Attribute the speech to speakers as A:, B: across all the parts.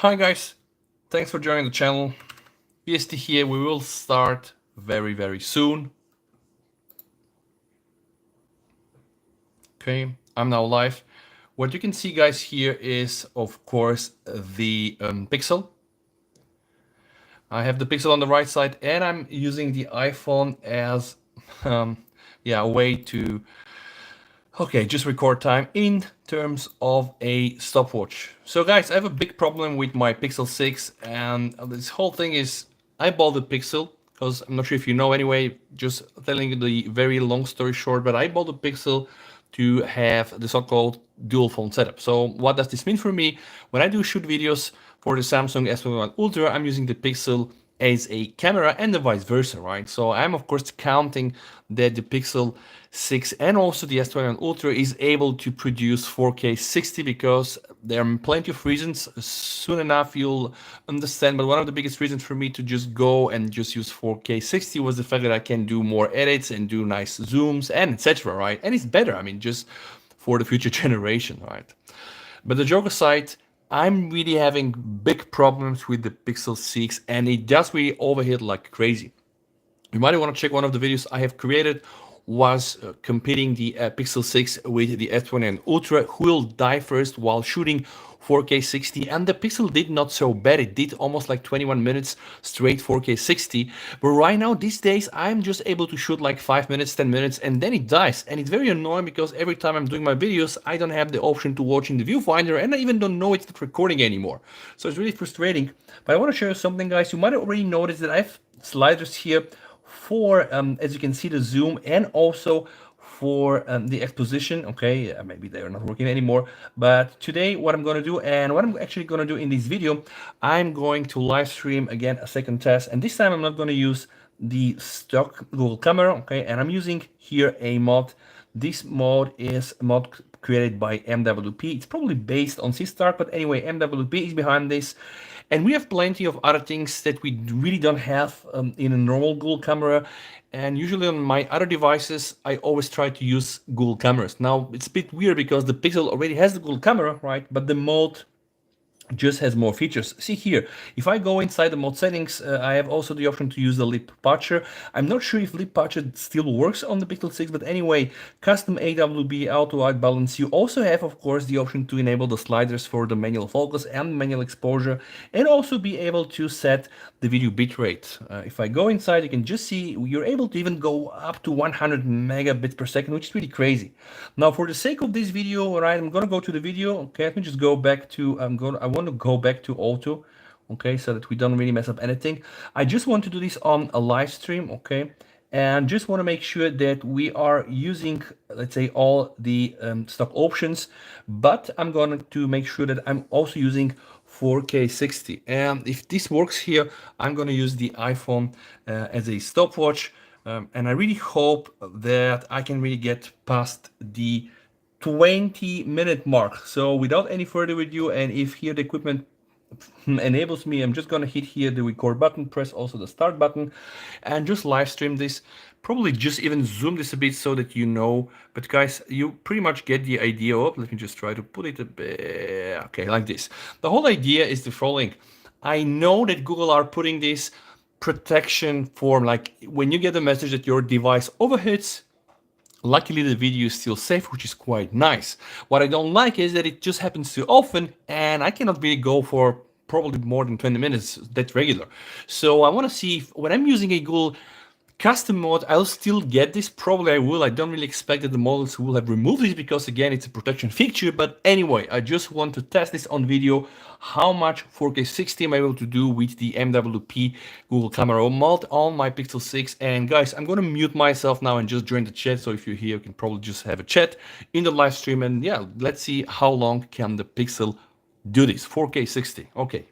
A: Hi guys, thanks for joining the channel. BST here, we will start very soon. Okay, I'm now live. What you can see guys here is of course the Pixel. I have the Pixel on the right side and I'm using the iPhone as a way to just record time in terms of a stopwatch. So guys, I have a big problem with my Pixel 6 and this whole thing is I bought the Pixel because I'm not sure if you know anyway, just telling you the very long story short, but I bought the Pixel to have the so-called dual phone setup. So what does this mean for me? When I do shoot videos for the Samsung S21 Ultra, I'm using the Pixel as a camera and the vice versa, right? So I'm of course counting that the Pixel 6 and also the S21 Ultra is able to produce 4K 60 because there are plenty of reasons. Soon enough you'll understand, but one of the biggest reasons for me to just go and just use 4K 60 was the fact that I can do more edits and do nice zooms and etc, right? And it's better, I mean, just for the future generation, right? But the joke aside, I'm really having big problems with the Pixel 6 and it does really overheat like crazy. You might want to check one of the videos I have created was competing the Pixel 6 with the S20 Ultra, who will die first while shooting 4K 60, and the Pixel did not so bad. It did almost like 21 minutes straight 4K 60, but right now these days I'm just able to shoot like 5 minutes, 10 minutes, and then it dies. And it's very annoying because every time I'm doing my videos I don't have the option to watch in the viewfinder and I even don't know it's not recording anymore. So it's really frustrating. But I want to show you something guys. You might have already noticed that I have sliders here for, as you can see, the zoom and also for the exposition. Okay, maybe they are not working anymore. But today what I'm going to do and what I'm actually going to do in this video, I'm going to live stream again a second test. And this time I'm not going to use the stock Google camera. Okay, and I'm using here a mod. This mod is a mod created by MWP. It's probably based on C-Star, but anyway, MWP is behind this. And we have plenty of other things that we really don't have in a normal Google camera. And usually on my other devices, I always try to use Google cameras. Now, it's a bit weird because the Pixel already has the Google camera, right? But the mode just has more features. See here, if I go inside the mode settings, I have also the option to use the lip patcher. I'm not sure if lip patcher still works on the Pixel 6, but anyway, custom AWB auto white balance. You also have, of course, the option to enable the sliders for the manual focus and manual exposure, and also be able to set the video bitrate. If I go inside, you can just see you're able to even go up to 100 megabits per second, which is really crazy. Now, for the sake of this video, all right, I'm gonna go to the video. Okay, let me just go back to I want to go back to auto, okay, so that we don't really mess up anything. I just want to do this on a live stream, okay, and just want to make sure that we are using, let's say, all the stock options, but I'm going to make sure that I'm also using 4K 60. And if this works here, I'm going to use the iPhone as a stopwatch. And I really hope that I can really get past the 20-minute mark. So without any further ado, and if here the equipment enables me, I'm just gonna hit here the record button, press also the start button, and just live stream this. Probably just even zoom this a bit so that you know, but guys, you pretty much get the idea of, let me just try to put it a bit, okay, like this. The whole idea is the following. I know that Google are putting this protection form, like when you get a message that your device overheats, luckily the video is still safe, which is quite nice. What I don't like is that it just happens too often and I cannot really go for probably more than 20 minutes that regular. So I want to see if when I'm using a Google custom mode, I'll still get this. Probably I will. I don't really expect that the models will have removed this because again, it's a protection feature. But anyway, I just want to test this on video, how much 4K 60 I'm able to do with the MWP Google Camera mod on my Pixel 6. And guys, I'm going to mute myself now and just join the chat. So if you're here, you can probably just have a chat in the live stream. And yeah, let's see how long can the Pixel do this. 4K 60. Okay.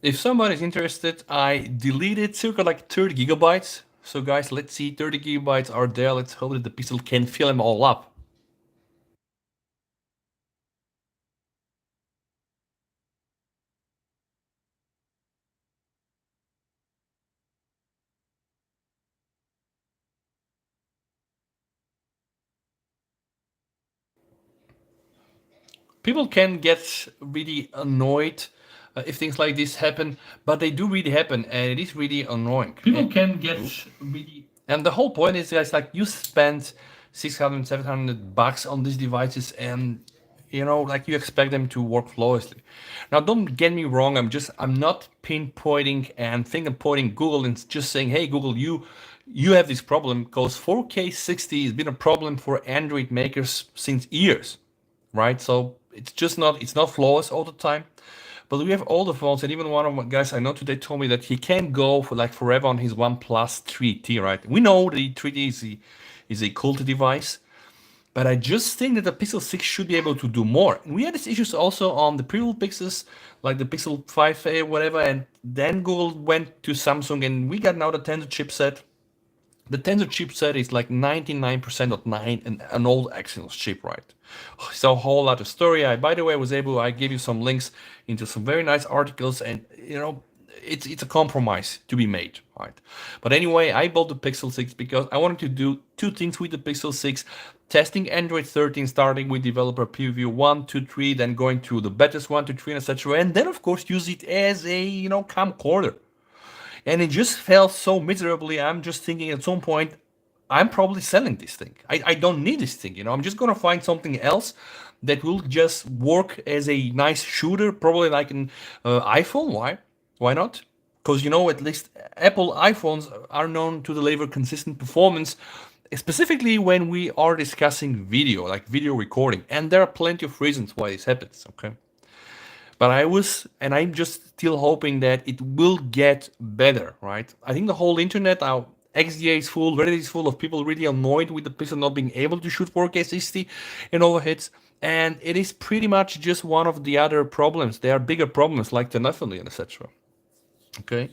A: if somebody's interested, I deleted circa like 30 gigabytes. So guys, let's see, 30 gigabytes are there. Let's hope that the pixel can fill them all up. People can get really annoyed if things like this happen, but they do really happen, and it is really annoying.
B: People can get really.
A: And the whole point is, guys, like you spend 600, 700 bucks on these devices, and like you expect them to work flawlessly. Now, don't get me wrong. I'm not pinpointing and finger pointing Google and just saying, hey, Google, you have this problem, because 4K 60 has been a problem for Android makers since years, right? So it's not flawless all the time. But we have all the phones, and even one of my guys I know today told me that he can't go for like forever on his OnePlus 3T, right? We know the 3T is a cult device, but I just think that the Pixel 6 should be able to do more. And we had these issues also on the previous Pixels, like the Pixel 5a, whatever, and then Google went to Samsung, and we got now the Tensor chipset. The Tensor chipset is like 99.9 and an old Exynos chip, right? It's a whole lot of story. By the way, I gave you some links into some very nice articles, and it's a compromise to be made, right? But anyway, I bought the Pixel 6 because I wanted to do two things with the Pixel 6: testing Android 13, starting with developer preview 1 to 3, then going through the betas 1 to 3, etc., and then of course use it as a camcorder. And it just felt so miserably. I'm just thinking at some point, I'm probably selling this thing. I don't need this thing. I'm just gonna find something else that will just work as a nice shooter, probably like an iPhone. Why? Why not? Because at least Apple iPhones are known to deliver consistent performance, specifically when we are discussing video, like video recording. And there are plenty of reasons why this happens. Okay. But I'm just still hoping that it will get better, right? I think the whole internet, our XDA is full, Reddit is full of people really annoyed with the Pixel not being able to shoot 4K 60 in overheats. And it is pretty much just one of the other problems. There are bigger problems like telephony and etc. Okay.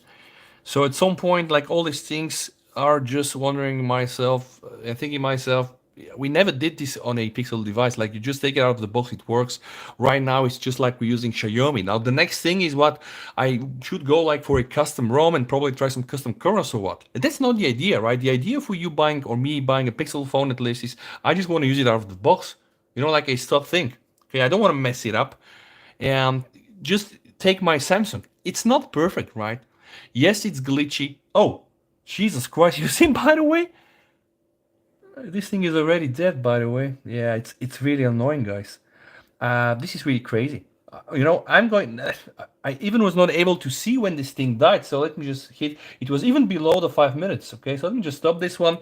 A: So at some point, like all these things are just wondering myself and thinking myself, we never did this on a Pixel device. Like you just take it out of the box, it works. Right now, it's just like we're using Xiaomi. Now the next thing is what I should go like for a custom ROM and probably try some custom kernels or what. That's not the idea, right? The idea for you buying or me buying a Pixel phone at least is I just want to use it out of the box. Like a stop thing. Okay, I don't want to mess it up. And just take my Samsung. It's not perfect, right? Yes, it's glitchy. Oh, Jesus Christ! You see, by the way, this thing is already dead. By the way, yeah, it's really annoying, guys. This is really crazy. I'm going. I even was not able to see when this thing died. So let me just hit. It was even below the 5 minutes. Okay, so let me just stop this one.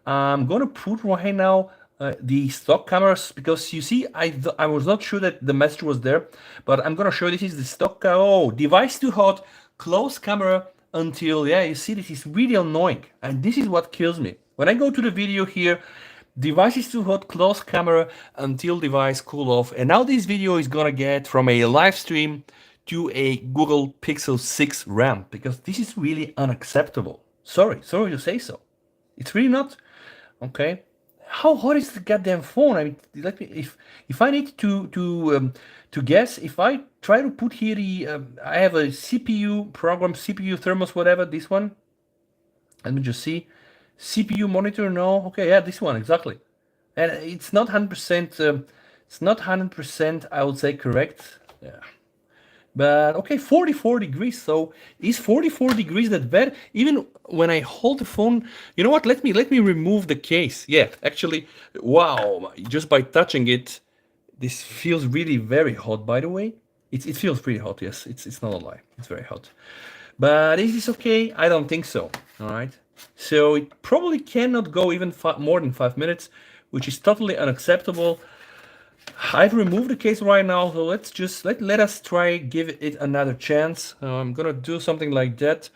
A: I'm gonna put right now the stock cameras, because you see, I was not sure that the message was there, but I'm gonna show you. This is the stock. Oh, device too hot. Close camera until, yeah, you see, this is really annoying, and this is what kills me. When I go to the video here, device is too hot, close camera until device cool off. And now this video is gonna get from a live stream to a Google Pixel 6 RAM, because this is really unacceptable. Sorry to say so. It's really not. Okay. How hot is the goddamn phone? I mean, let me, if I need to guess, if I try to put here the I have a CPU program, CPU thermos, whatever, this one. Let me just see. CPU monitor, no. Okay, yeah, this one exactly. And it's not 100%. It's not 100%. I would say correct. Yeah. But okay, 44 degrees. So is 44 degrees that bad? Even when I hold the phone, you know what? Let me remove the case. Yeah, actually, wow! Just by touching it, this feels really very hot. By the way, it feels pretty hot. Yes, it's not a lie. It's very hot. But is this okay? I don't think so. All right. So it probably cannot go even more than 5 minutes, which is totally unacceptable. I've removed the case right now, so let's just let us try give it another chance. I'm gonna do something like that.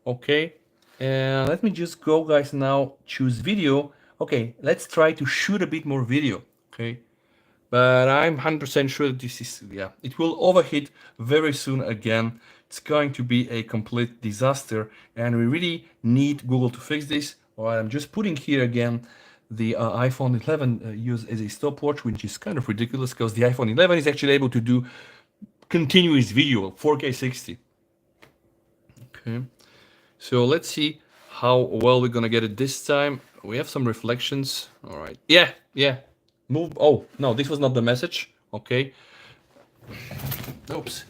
A: Okay, and let me just go, guys. Now choose video. Okay, let's try to shoot a bit more video. Okay, but I'm 100% sure that this is, yeah, it will overheat very soon again. it's going to be a complete disaster, and we really need Google to fix this. All right, I'm just putting here again the iPhone 11 used as a stopwatch, which is kind of ridiculous because the iPhone 11 is actually able to do continuous video, 4K 60. Okay, so let's see how well we're gonna get it this time. We have some reflections. All right, yeah. Move. Oh no, this was not the message. Okay. Oops.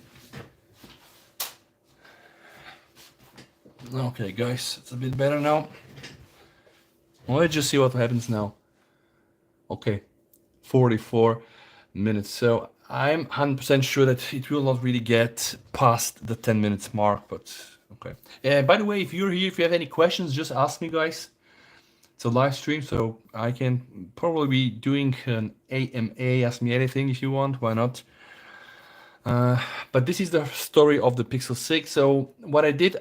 A: Okay, guys, it's a bit better now. Let's just see what happens now. Okay, 44 minutes. So I'm 100% sure that it will not really get past the 10 minutes mark, but okay. By the way, if you're here, if you have any questions, just ask me, guys. It's a live stream, so I can probably be doing an AMA, ask me anything if you want, why not? But this is the story of the Pixel 6. So what I did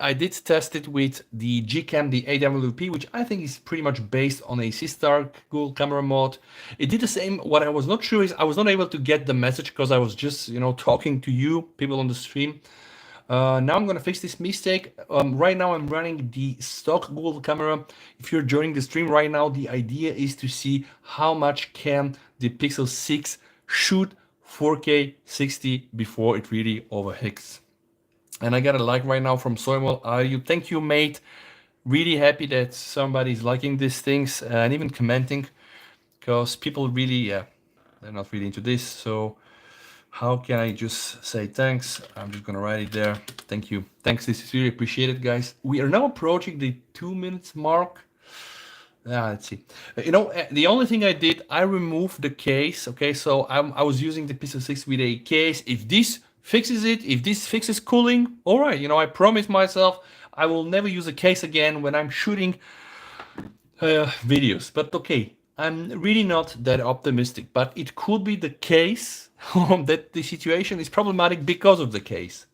A: test it with the GCAM, the MWP, which I think is pretty much based on a C-Star Google camera mod. It did the same. What I was not sure is I was not able to get the message because I was just, talking to you, people on the stream. Now I'm gonna fix this mistake. Right now I'm running the stock Google camera. If you're joining the stream right now, the idea is to see how much can the Pixel 6 shoot 4K 60 before it really overheats. And I got a like right now from Soymol. Thank you, mate. Really happy that somebody's liking these things and even commenting, because people really, they're not really into this. So how can I just say thanks? I'm just gonna write it there. Thank you. Thanks. This is really appreciated, guys. We are now approaching the 2 minutes mark. Let's see. The only thing I did, I removed the case. Okay, so I was using the Pixel 6 with a case. If this fixes it, if this fixes cooling, all right. I promised myself I will never use a case again when I'm shooting videos. But okay, I'm really not that optimistic. But it could be the case that the situation is problematic because of the case.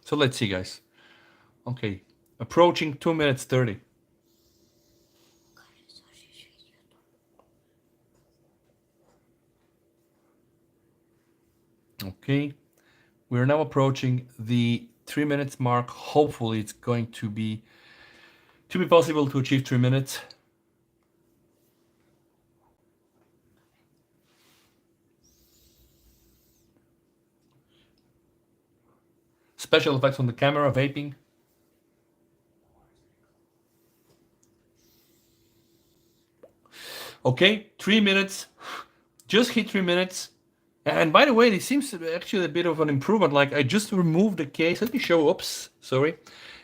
A: So let's see, guys. Okay, approaching 2 minutes 30. Okay, we're now approaching the 3 minutes mark. Hopefully it's going to be possible to achieve 3 minutes. Special effects on the camera, vaping. Okay, 3 minutes. Just hit 3 minutes. And by the way, this seems to be actually a bit of an improvement. Like I just removed the case. Let me show. Oops, sorry.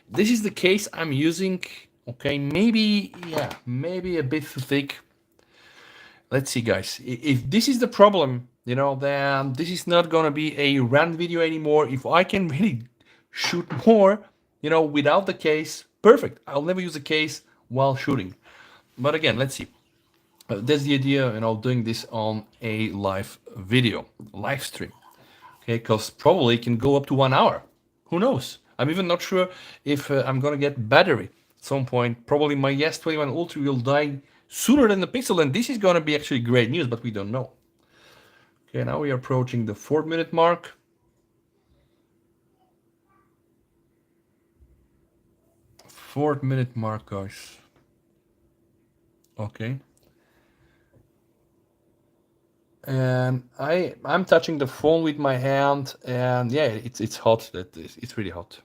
A: This is the case I'm using. Okay, maybe a bit too thick. Let's see, guys. If this is the problem, then this is not gonna be a run video anymore. If I can really shoot more, without the case, perfect. I'll never use a case while shooting. But again, let's see. That's the idea, doing this on a live video, live stream. Okay, because probably it can go up to 1 hour. Who knows? I'm even not sure if I'm gonna get battery at some point. Probably my S21 Ultra will die sooner than the Pixel, and this is gonna be actually great news, but we don't know. Okay, now we are approaching the 4 minute mark. 4 minute mark, guys. Okay. And I'm touching the phone with my hand, and yeah, it's hot. It's really hot.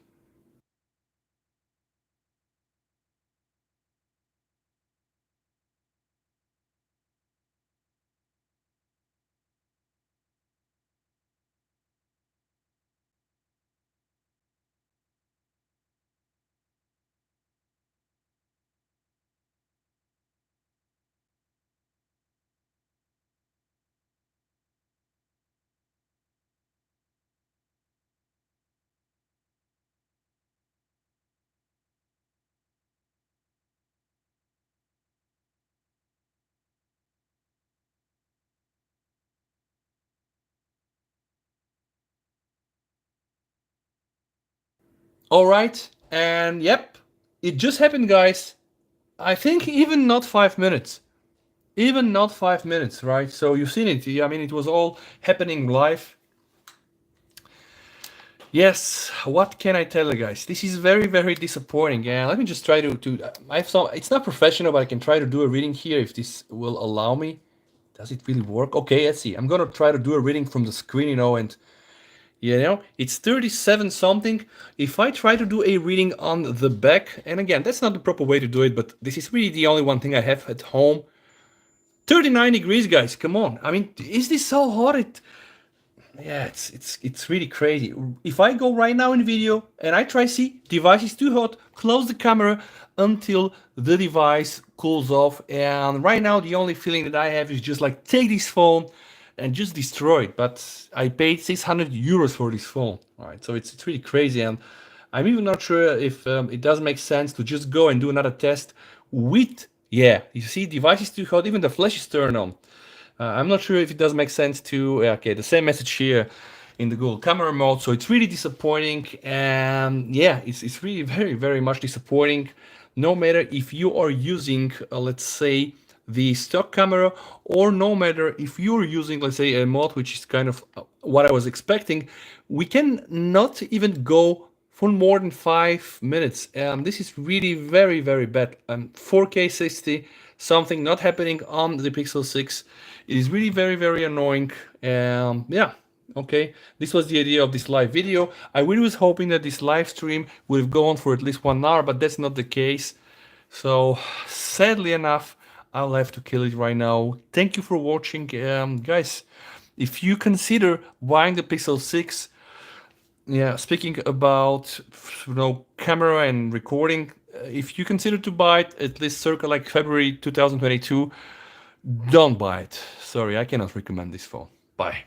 A: All right, and yep, it just happened, guys. I think even not 5 minutes. Even not 5 minutes, right? So you've seen it. I mean, it was all happening live. Yes, what can I tell you guys? This is very, very disappointing. And let me just try to I have some, it's not professional, but I can try to do a reading here if this will allow me. Does it really work? Okay, let's see. I'm gonna try to do a reading from the screen, and it's 37 something. If I try to do a reading on the back, and again, that's not the proper way to do it, but this is really the only one thing I have at home. 39 degrees, guys. Come on. I mean, is this so hot? Yeah, it's really crazy. If I go right now in video and I try see device is too hot, close the camera until the device cools off. And right now the only feeling that I have is just like take this phone and just destroy it. But I paid 600 euros for this phone. All right, so it's really crazy, and I'm even not sure if it does make sense to just go and do another test with. Yeah, you see, device is too hot. Even the flash is turned on. I'm not sure if it does make sense to, okay, the same message here in the Google camera mode. So it's really disappointing. And yeah, it's really very, very much disappointing. No matter if you are using, let's say, the stock camera, or no matter if you're using, let's say, a mod, which is kind of what I was expecting, we can not even go for more than 5 minutes. And this is really very, very bad. 4K 60, something not happening on the Pixel 6. It is really very, very annoying. Yeah, okay. This was the idea of this live video. I really was hoping that this live stream would have gone for at least 1 hour, but that's not the case. So sadly enough, I'll have to kill it right now. Thank you for watching, guys. If you consider buying the Pixel 6, yeah, speaking about camera and recording, if you consider to buy it at least circa like February 2022, don't buy it. Sorry, I cannot recommend this phone. Bye.